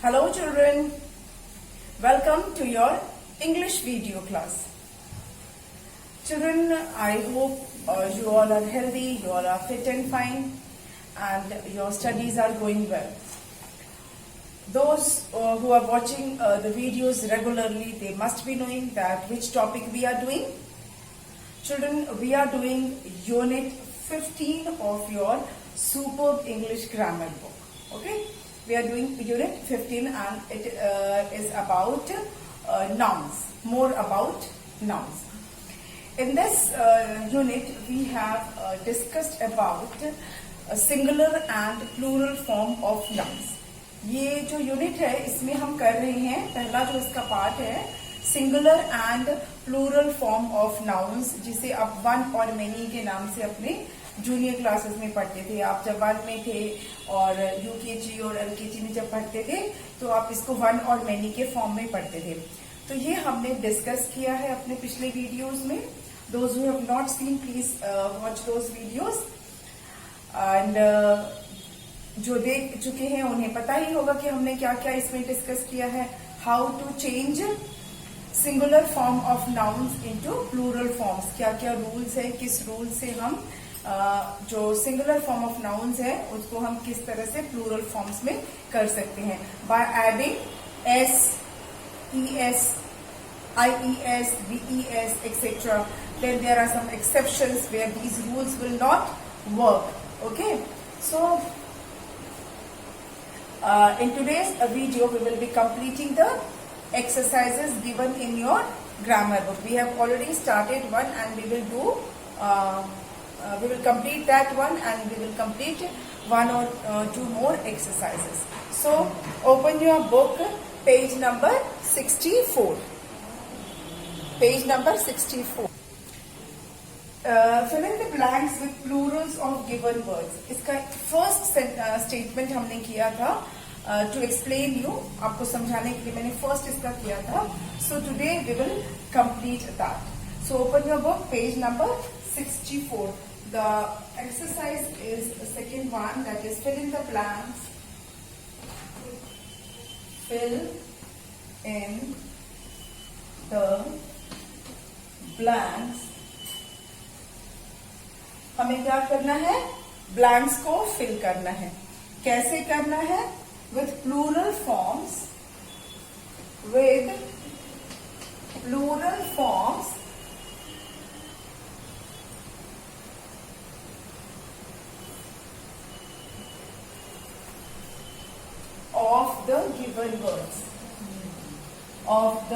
Hello children, welcome to your English video class. Children, I hope you all are healthy, you all are fit and fine and your studies are going well. Those who are watching the videos regularly, they must be knowing that which topic we are doing. Children, we are doing unit 15 of your Superb English Grammar book. Okay? We are doing unit 15 and it is about nouns, more about nouns. In this unit, we have discussed about a singular and plural form of nouns. ये जो unit है इसमें हम कर रहे हैं, पहला जो इसका पार्ट है singular and plural form of nouns, जिसे आप वन और मेनी के नाम से अपने जूनियर क्लासेस में पढ़ते थे. आप जब वन में थे और यूकेजी और एलकेजी में जब पढ़ते थे तो आप इसको वन और मेनी के फॉर्म में पढ़ते थे. तो ये हमने डिस्कस किया है अपने पिछले वीडियोस में. Those who have not seen please watch those videos and जो देख चुके हैं उन्हें पता ही होगा कि हमने क्या क्या इसमें डिस्कस किया है. How to change singular form of nouns into plural forms, क्या क्या रूल्स है, किस रूल से हम जो सिंगुलर फॉर्म ऑफ नाउन्स है उसको हम किस तरह से प्लूरल फॉर्म्स में कर सकते हैं by adding S, E S, I E S, B E S etcetera. Then there are some exceptions where these rules will not work. Okay, so in today's video we will be completing the exercises given in your grammar book. We have already started one and we will do we will complete that one and we will complete one or two more exercises. So open your book, page number 64. Page number 64. Fill in the blanks with plurals of given words. इसका first statement हमने किया था to explain you, आपको समझाने के लिए मैंने first इसका किया था. So today we will complete that. So open your book, page number 64. The exercise is second one, that is fill in the blanks. Fill in the blanks. हमें क्या करना है? ब्लैंक्स को फिल करना है. कैसे करना है? With plural forms, with plural forms of the given words, of the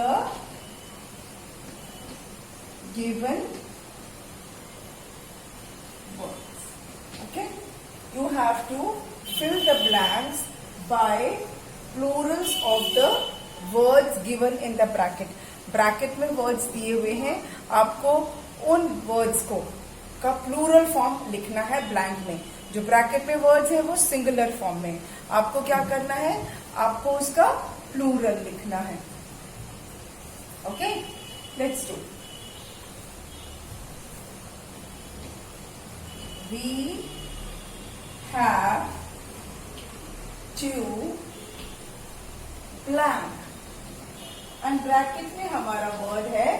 given words. Okay, you have to fill the blanks by plurals of the words given in the bracket. Bracket में words दिए हुए हैं, आपको उन words को का plural form लिखना है ब्लैंक में. जो ब्रैकेट में वर्ड्स है वो सिंगुलर फॉर्म में, आपको क्या करना है? आपको उसका प्लूरल लिखना है. Okay, let's do. We have two blank and bracket में हमारा word है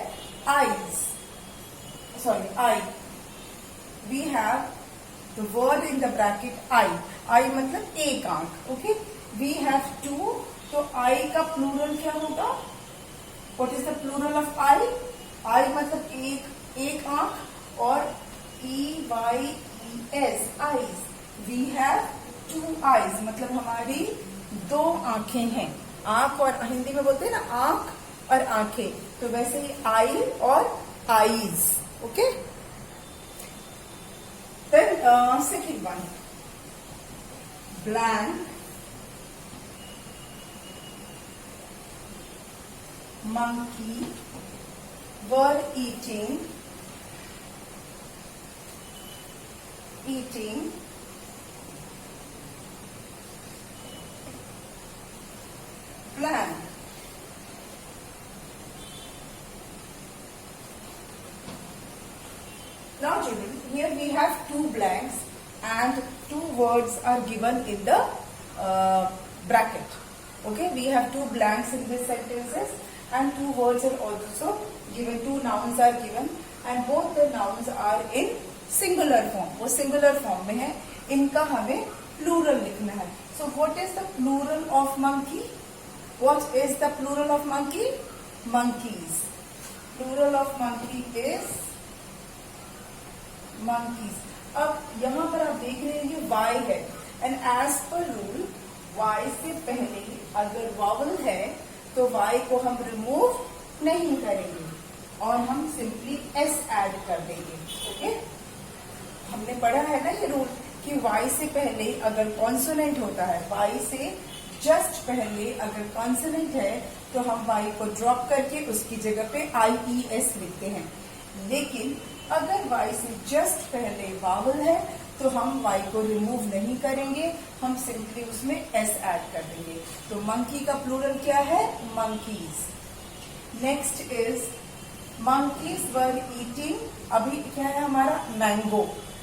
eyes. Sorry, eye. We have the word in the bracket eye. Eye मतलब एक आंख. Okay. We have two. तो eye का plural क्या होगा? What is the plural of eye? Eye मतलब एक आंख और EYES, eyes. We have two eyes, मतलब हमारी दो आंखें हैं. आंख और हिंदी में बोलते हैं ना आंख और आंखें, तो वैसे ही आई और eyes. Okay, then second one, blank monkey were eating blank. Now children, here we have two blanks and two words are given in the bracket. Okay, we have two blanks in these sentences and two words are also given, two nouns are given and both the nouns are in singular form. वो singular form में है, इनका हमें plural लिखना है. So what is the plural of monkey? What is the plural of monkey? Monkeys. Plural of monkey is monkeys. अब यहाँ पर आप देख रहे हैं ये y है and as per rule y से पहले अगर vowel है तो y को हम रिमूव नहीं करेंगे और हम सिंपली s ऐड कर देंगे. ओके, हमने पढ़ा है ना ये रूल कि y से पहले अगर कॉन्सोनेंट होता है, y से जस्ट पहले अगर कॉन्सोनेंट है तो हम y को ड्रॉप करके उसकी जगह पे IES लिखते हैं. लेकिन अगर y से जस्ट पहले वावल है तो हम y को रिमूव नहीं करेंगे, हम सिंपली उसमें s ऐड कर देंगे. तो मंकी का प्लूरल क्या है? Monkeys. Next is monkeys were eating. अभी क्या है हमारा? मैंगो.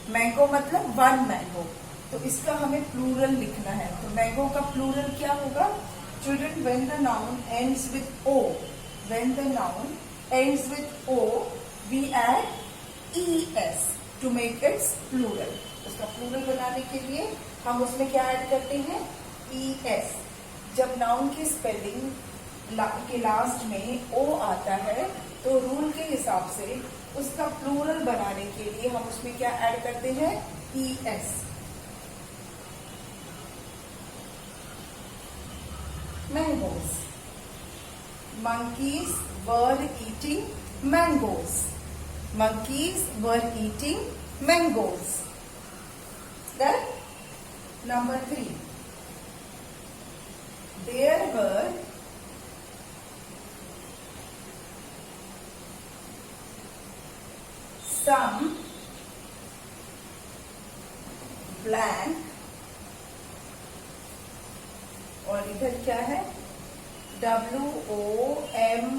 मैंगो मतलब वन मैंगो, तो इसका हमें प्लूरल लिखना है. तो मैंगो का प्लूरल क्या होगा? Children, when the noun ends with O, when the noun ends with O we add ES to make its plural. उसका प्लूरल बनाने के लिए हम उसमें क्या ऐड करते हैं? ES. जब नाउन की स्पेलिंग के लास्ट में O आता है तो रूल के हिसाब से उसका प्लूरल बनाने के लिए हम उसमें क्या ऐड करते हैं? ES. Mangoes. Monkeys were eating mangoes. Monkeys were eating mangoes. Then number 3. There were some blank और इधर क्या है? WOMAN,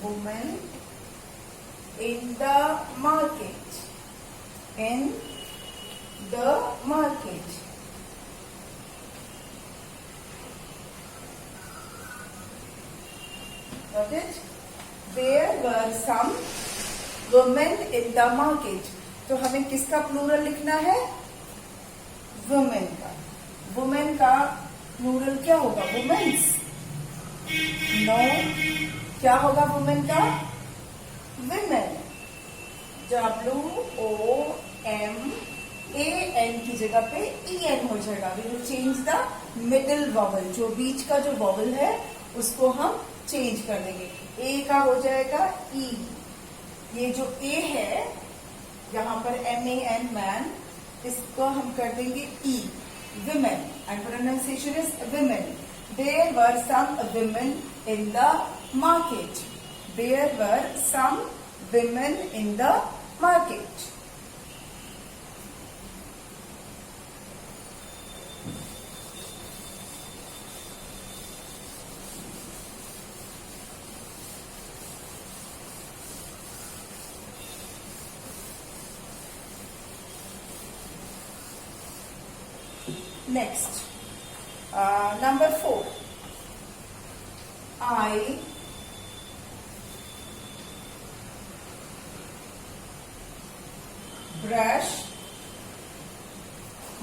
woman in the market. In the market. Got it? There were some women in the market. तो हमें किसका plural लिखना है? Women का. वुमेन का प्लूरल क्या होगा? वुमेन्स. नो, क्या होगा वुमेन का? women. WOMAN की जगह पे EN हो जाएगा. We will change the middle vowel. जो बीच का जो वॉवल है उसको हम चेंज कर देंगे. ए का हो जाएगा E. ये जो ए है यहाँ पर MAN मैन, इसको हम कर देंगे E. women and pronunciation is women. There were some women in the market. There were some women in the market. Next, number 4. I brush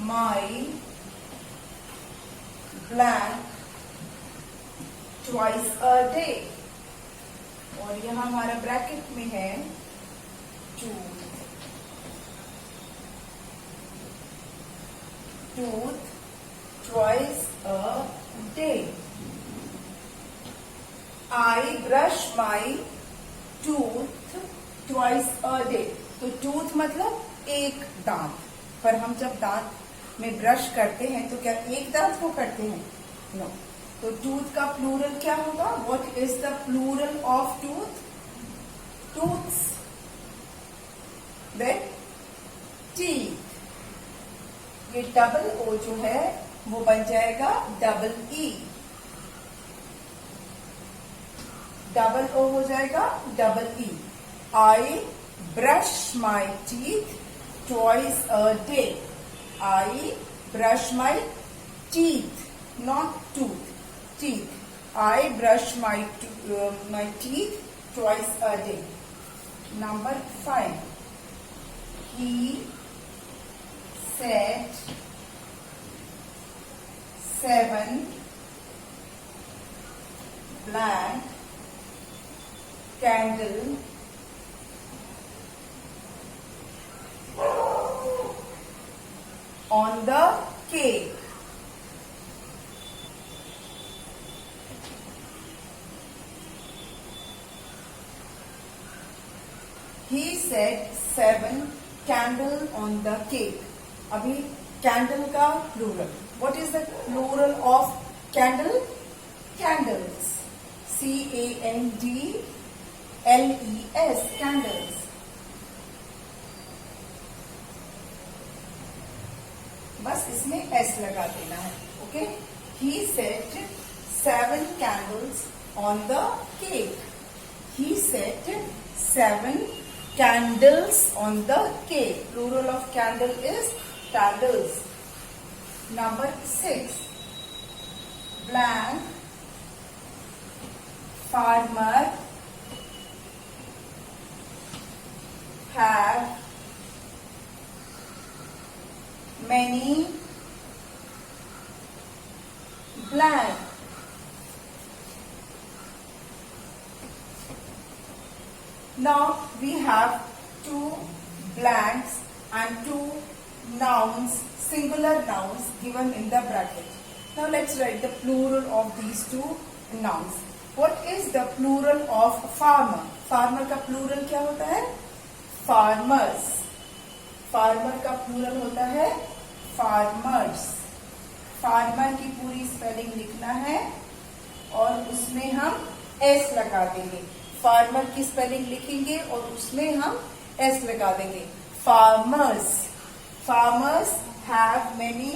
my blank twice a day. और यहाँ हमारा bracket में है tooth twice a day. I brush my tooth twice a day. तो tooth मतलब एक दांत. पर हम जब दांत में ब्रश करते हैं तो क्या एक दांत को करते हैं? नो. तो टूथ का प्लूरल क्या होगा? What is the plural of tooth? Tooths. Then teeth. ये डबल ओ जो है वो बन जाएगा डबल ई. डबल ओ हो जाएगा double E. I brush my teeth twice a day. I brush my teeth, not tooth. teeth. I brush my teeth twice a day. Number 5. He set 7 blank candle on the cake. He set 7 candle on the cake. अभी candle का plural. What is the plural of candle? Candles. C-A-N-D-L-E-S. Candles. बस इसमें S लगा देना है. Okay? He set 7 candles on the cake. He set 7 candles on the cake. Plural of candle is candles. Number 6. Blank farmer have many blank. Now we have 2 blanks and 2 nouns, singular nouns given in the bracket. Now let's write the plural of these 2 nouns. What is the plural of farmer? Farmer का plural क्या होता है? Farmers. Farmer का plural होता है farmers. Farmer की पूरी spelling लिखना है और उसमें हम S लगा देंगे. Farmer की spelling लिखेंगे और उसमें हम S लगा देंगे. Farmers. Farmers have many.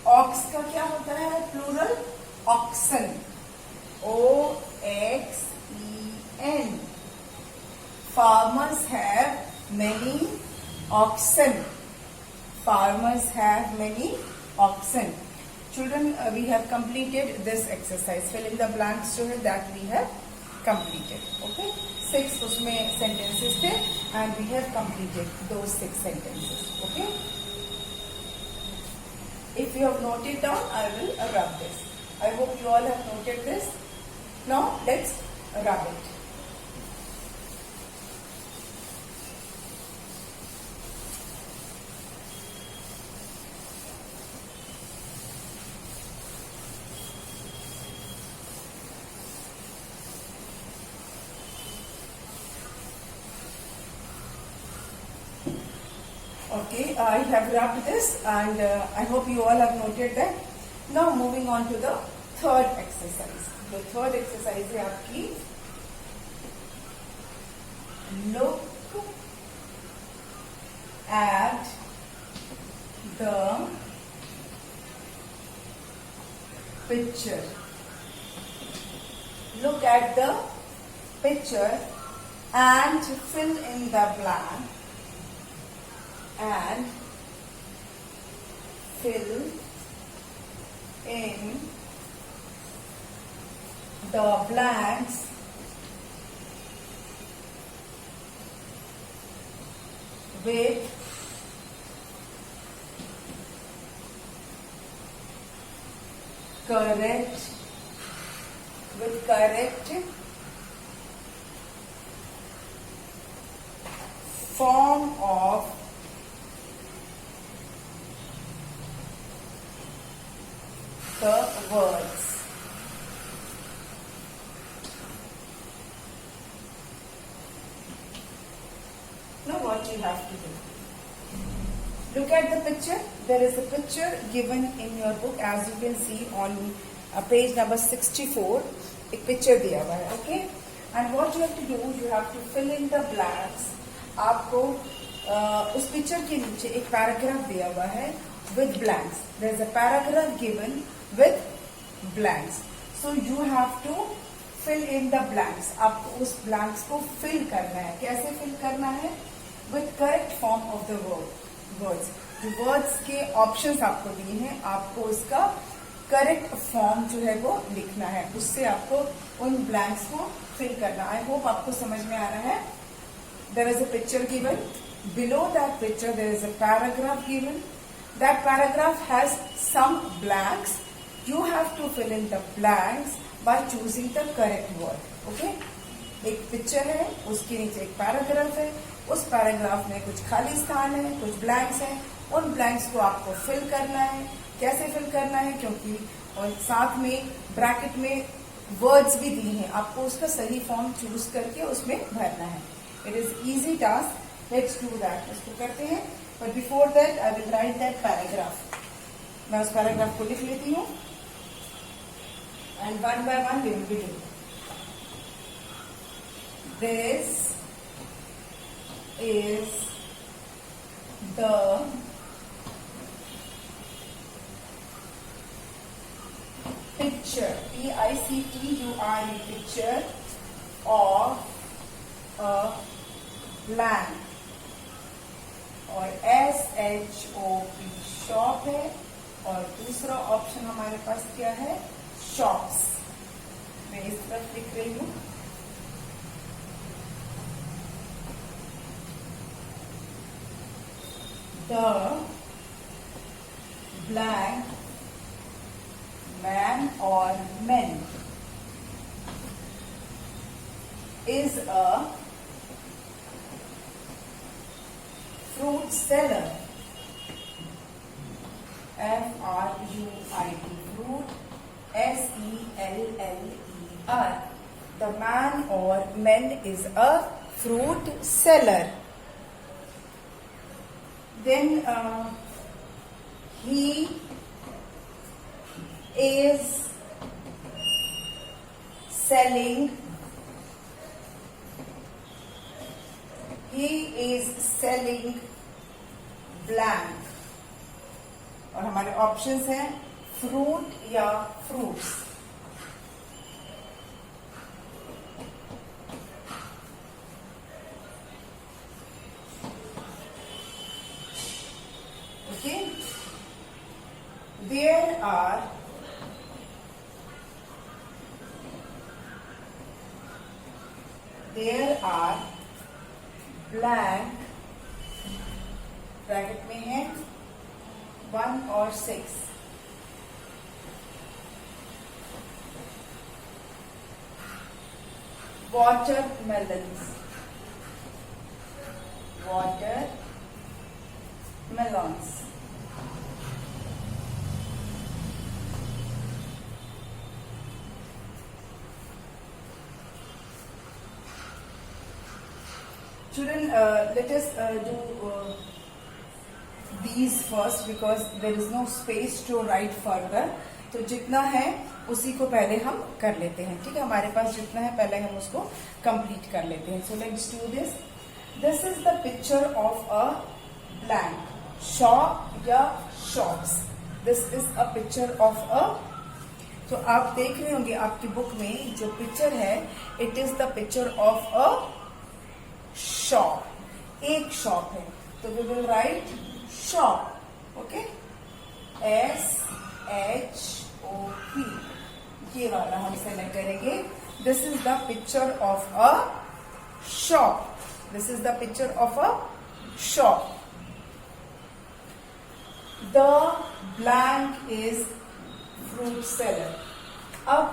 Ox का क्या होता है plural? Oxen. O-X-E-N. Farmers have many oxen. Farmers have many oxen. Children, we have completed this exercise. Fill in the blanks जो है that we have completed. Okay? 6 उसमें sentences थे and we have completed those 6 sentences. Okay? If you have noted down, I will rub this. I hope you all have noted this. Now let's rub it. Okay, I have rubbed this and I hope you all have noted that. Now moving on to the third exercise. The third exercise है आपकी look at the picture. Look at the picture and fill in the blank. And fill in the blanks with correct form of the words. Now what you have to do? Look at the picture. There is a picture given in your book as you can see on page number 64. एक picture दिया हुआ है, okay? And what you have to do, you have to fill in the blanks. आपको उस picture के नीचे एक paragraph दिया हुआ है with blanks. There is a paragraph given with blanks. So you have to fill in the blanks. आपको उस blanks को fill करना है. कैसे fill करना है? With correct form of the words. जो words के options आपको दिए हैं, आपको उसका करेक्ट फॉर्म जो है वो लिखना है, उससे आपको उन ब्लैंक्स को फिल करना। आई होप आपको समझ में आ रहा है। There is a picture given, below that picture there is a paragraph given, that paragraph has some blanks, you have to fill in the blanks by choosing the correct word. Okay, एक picture है, उसके नीचे एक paragraph है, उस paragraph में कुछ खाली स्थान है, कुछ ब्लैंक्स हैं, उन ब्लैंक्स को आपको फिल करना है। कैसे फिल करना है, क्योंकि और साथ में ब्रैकेट में वर्ड्स भी दिए हैं, आपको उसका सही फॉर्म चूज करके उसमें भरना है। It is easy task, let's do that. इसको करते हैं, but before that I will write that paragraph. मैं उस पैराग्राफ को लिख लेती हूँ and one by one we will be doing. This is the picture, P-I-C-T-U-R-E, picture of a blank, और S-H-O-P shop है, और दूसरा ऑप्शन हमारे पास क्या है, shops। मैं इस तरफ लिख रही हूँ। The blank man or men is a fruit seller, F-R-U-I-T, fruit, S-E-L-L-E-R. The man or men is a fruit seller. Then he is selling blank, और हमारे ऑप्शंस हैं फ्रूट या fruits. Okay, there are blank, bracket में है 1 और 6, watermelons, Children, let us do these first because there is no space to write further. तो जितना है उसी को पहले हम कर लेते हैं, ठीक है। हमारे पास जितना है पहले हम उसको कंप्लीट कर लेते हैं। So let's do this. This is the picture of a blank, shop या shops. This is a picture of a, तो आप देख रहे होंगे आपकी बुक में जो पिक्चर है, it is the picture of a shop, एक शॉप है, तो we will write shop. Okay, S-H-O-P, ये वाला हम सेलेक्ट करेंगे। This is the picture of a shop, this is the picture of a shop. The blank is fruit seller. अब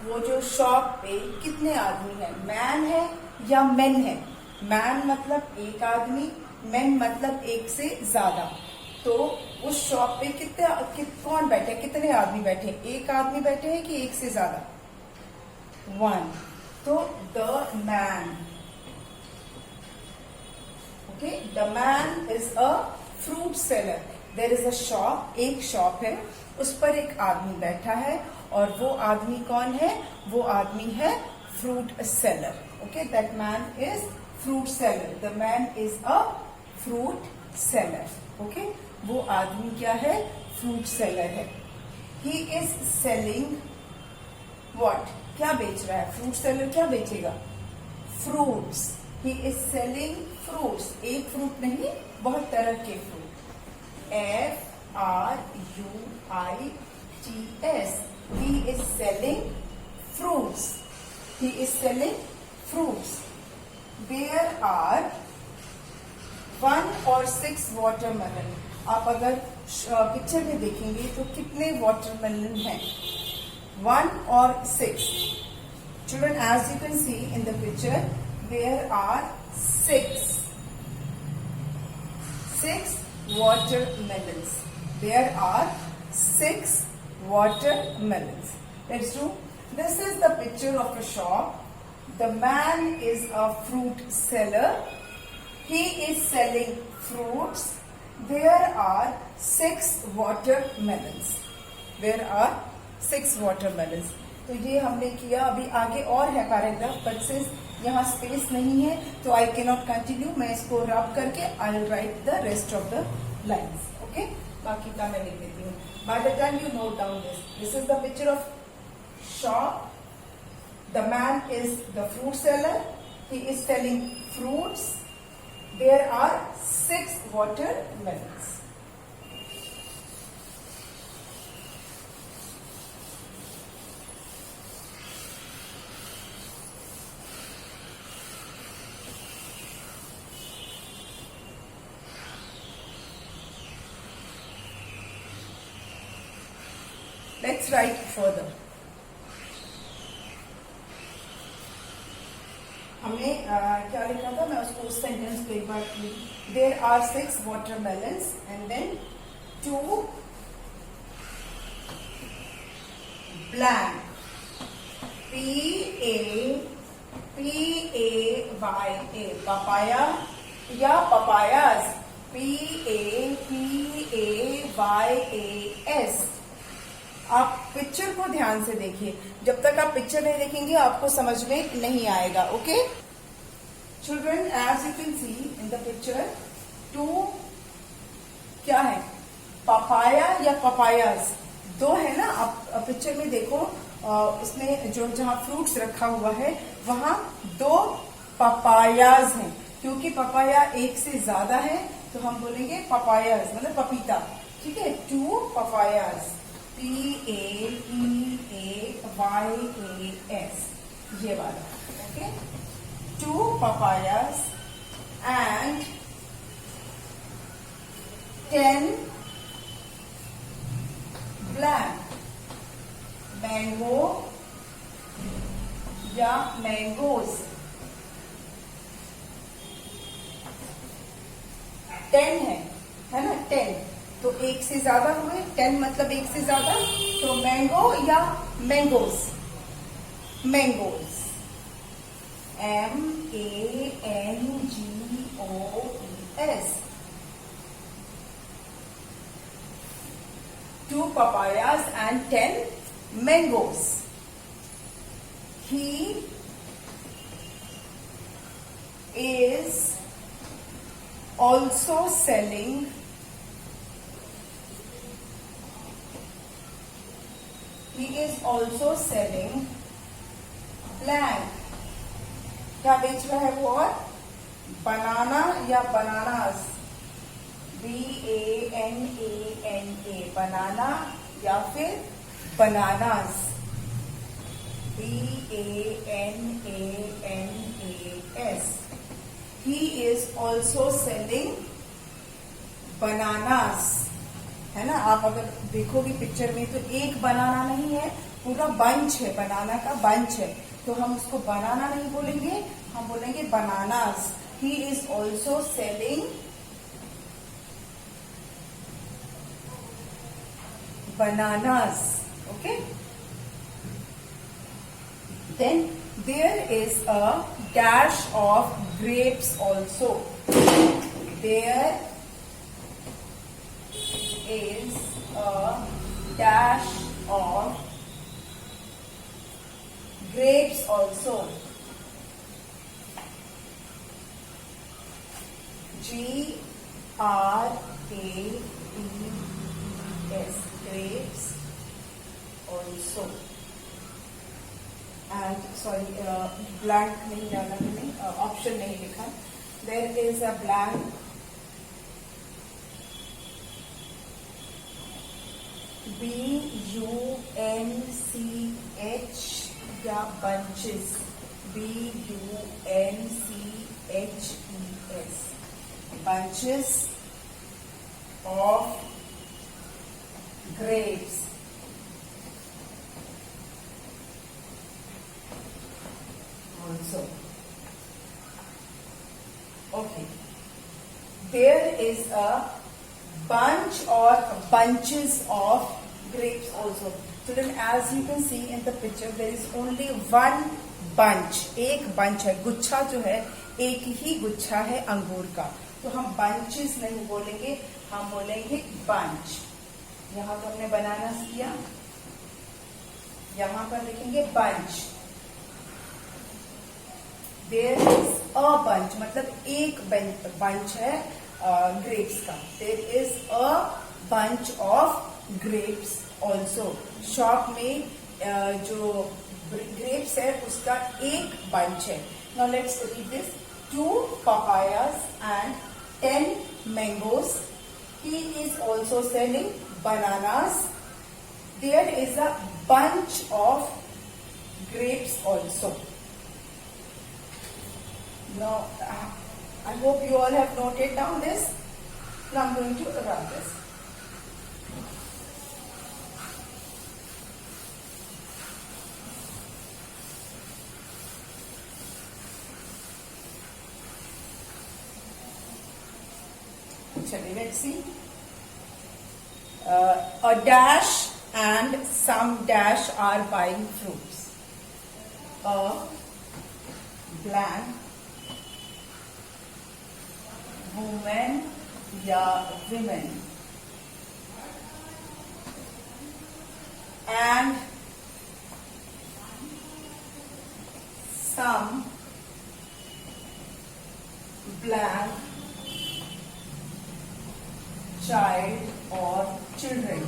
वो जो शॉप पे कितने आदमी हैं, मैन है या मेन है? मैन मतलब एक आदमी, मेन मतलब एक से ज्यादा। तो उस शॉप पे कौन बैठे, कितने आदमी बैठे? एक आदमी बैठे हैं कि एक से ज्यादा? 1। तो the man, okay, the man is a fruit seller. There is a shop, एक शॉप है, उस पर एक आदमी बैठा है, और वो आदमी कौन है? वो आदमी है fruit seller. Okay, that man is fruit seller, the man is a fruit seller. Okay, वो आदमी क्या है? फ्रूट सेलर है। ही इज सेलिंग व्हाट, क्या बेच रहा है? फ्रूट सेलर क्या बेचेगा? Fruits. He is selling fruits, एक फ्रूट नहीं, बहुत तरह के fruit. F-R-U-I-T, S. He is selling fruits. He is selling fruits. There are 1 or 6 watermelon. आप अगर पिक्चर में देखेंगे तो कितने वाटरमेलन हैं? 1 or 6. Children, as you can see in the picture, there are 6 watermelons. There are 6 watermelons. Let's do. This is the picture of a shop. The man is a fruit seller. He is selling fruits. There are 6 watermelons. There are 6 watermelons. तो ये हमने किया. अभी आगे और है paragraph, but since यहाँ space नहीं है तो आई कैन नॉट कंटिन्यू. मैं इसको रब करके आई will right the rest of the lines. Okay, बाकी का मैं लिख देती हूँ. By the time you note down this is the picture of shop. The man is the fruit seller. He is selling fruits. There are 6 watermelons. Let's write further. हमने क्या लिखा था, मैं उसको उस सेंटेंस को एक बार. There are 6 watermelons and then 2 blank. P-A-Y-A papaya या papayas. P-A-P-A-Y-A-S. आप पिक्चर को ध्यान से देखिए. जब तक आप पिक्चर नहीं देखेंगे आपको समझ में नहीं आएगा. Okay children, as you can see in the picture, 2 क्या है? पपाया या पपायाज. 2 है ना. आप पिक्चर में देखो, इसमें जो जहां फ्रूट्स रखा हुआ है वहां 2 पपायाज हैं. क्योंकि पपाया एक से ज्यादा है तो हम बोलेंगे पपायाज, मतलब पपीता. ठीक है, 2 पपायाज. P-A-P-A-Y-A-S, ये वाला. Okay, 2 papayas and 10 blank. Mango या mangoes. 10 है ना. 10 तो एक से ज्यादा हुए. 10 मतलब एक से ज्यादा. तो मैंगो या mangoes. Mangoes. M-A-N-G-O-E-S. 2 papayas and 10 mangoes. He is also selling blank. क्या बेच रहा है वो? और बनाना या बनानास. B-A-N-A-N-A बनाना या फिर bananas. B-A-N-A-N-A-S. He is also selling bananas. है ना. आप अगर देखोगे पिक्चर में तो एक बनाना नहीं है, पूरा बंच है. बनाना का बंच है. तो हम उसको बनाना नहीं बोलेंगे, हम बोलेंगे bananas. He is also selling bananas. Okay, then there is a dash of grapes also. There is a dash of grapes also. G-R-A-P-E-S grapes also. And sorry, blank नहीं डाला मैंने, option नहीं लिखा. There is a blank bunch या bunches, bunches, bunches of grapes. Also, okay, there is a bunch or bunches of grapes also. Children, as you can see in the picture, there is only one bunch, एक bunch है, गुच्छा जो है एक ही गुच्छा है अंगूर का, तो हम bunches नहीं बोलेंगे, हम बोलेंगे bunch. यहाँ तो हमने बनानास किया, यहाँ पर लिखेंगे bunch. There is a bunch, मतलब एक bunch है grapes का. There is a bunch of grapes also. Shop में जो grapes है उसका एक bunch है. Now let's read this. 2 papayas and 10 mangoes. He is also selling bananas. There is a bunch of grapes also. Now, I hope you all have noted down this. Now I'm going to run this. Let's see. A dash and some dash are buying fruits. A blank woman या women and some blank child or children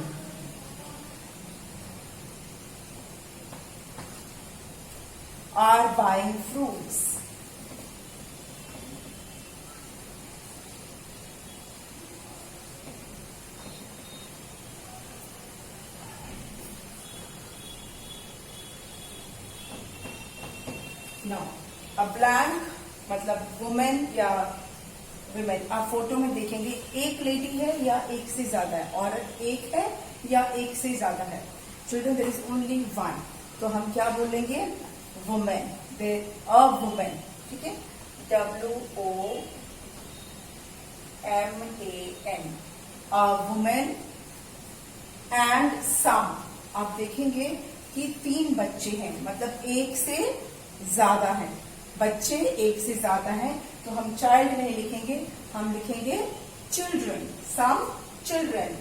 are buying fruits. Now, a blank मतलब woman या women, आप photo में देखेंगे एक lady है या एक से ज्यादा है, औरत एक है या एक से ज्यादा है. Children, there is only one, तो हम क्या बोलेंगे? वुमेन. अ वुमेन, ठीक है, WOMAN, a woman. And some, आप देखेंगे कि 3 बच्चे हैं, मतलब एक से ज्यादा है, बच्चे एक से ज्यादा हैं, तो हम चाइल्ड नहीं लिखेंगे, हम लिखेंगे children. Some children,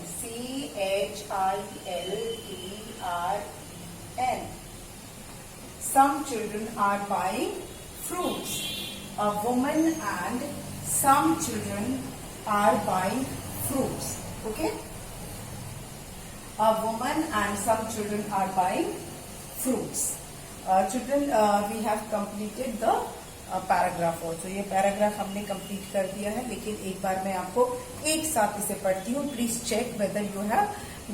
CHILDREN. Some children are buying fruits. A woman and some children are buying fruits. Okay? A woman and some children are buying fruits. Children, we have completed the paragraph also. ये paragraph हमने complete कर दिया है, लेकिन एक बार मैं आपको एक साथ इसे पढ़ती हूँ. Please check whether you have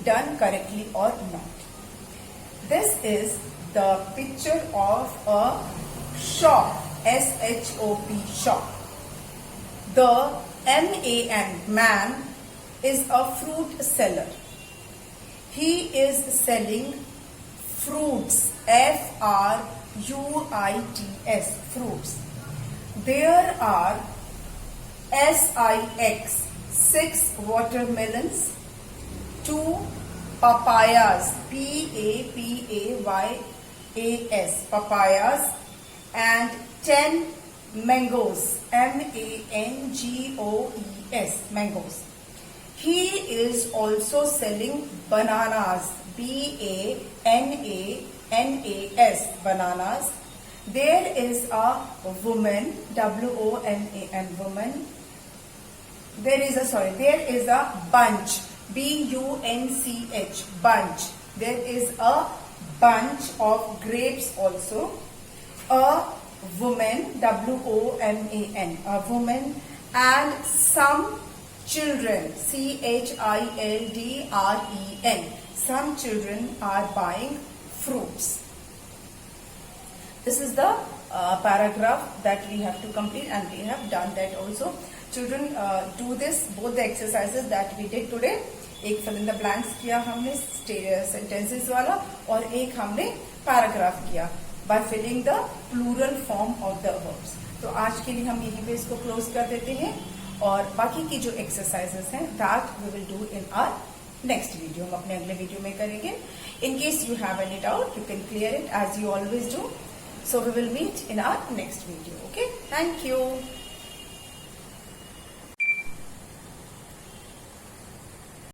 done correctly और not. This is the picture of a shop, SHOP, shop. The man is a fruit seller. He is selling fruits, FRUITS, fruits. There are 6 watermelons, 2 papayas, PAPAYAS, papayas, and 10 mangoes, MANGOES, mangoes. He is also selling bananas, BANANAS, bananas. There is a woman, WOMAN, woman. There is a bunch, BUNCH, bunch. There is a bunch of grapes also. A woman, WOMAN, a woman, and some children, CHILDREN, some children are buying fruits. This is the paragraph that we have to complete, and we have done that also. Children, do this, both the exercises that we did today. एक fill in the blanks किया हमने sentences वाला, और एक हमने paragraph किया by filling the plural form of the verbs. तो आज के लिए हम यहीं पे इसको close कर देते हैं, और बाकी की जो exercises हैं that we will do in our next video. हम अपने अगले वीडियो में करेंगे. In case you have any doubt, you can clear it as you always do. So we will meet in our next video. Okay? Thank you.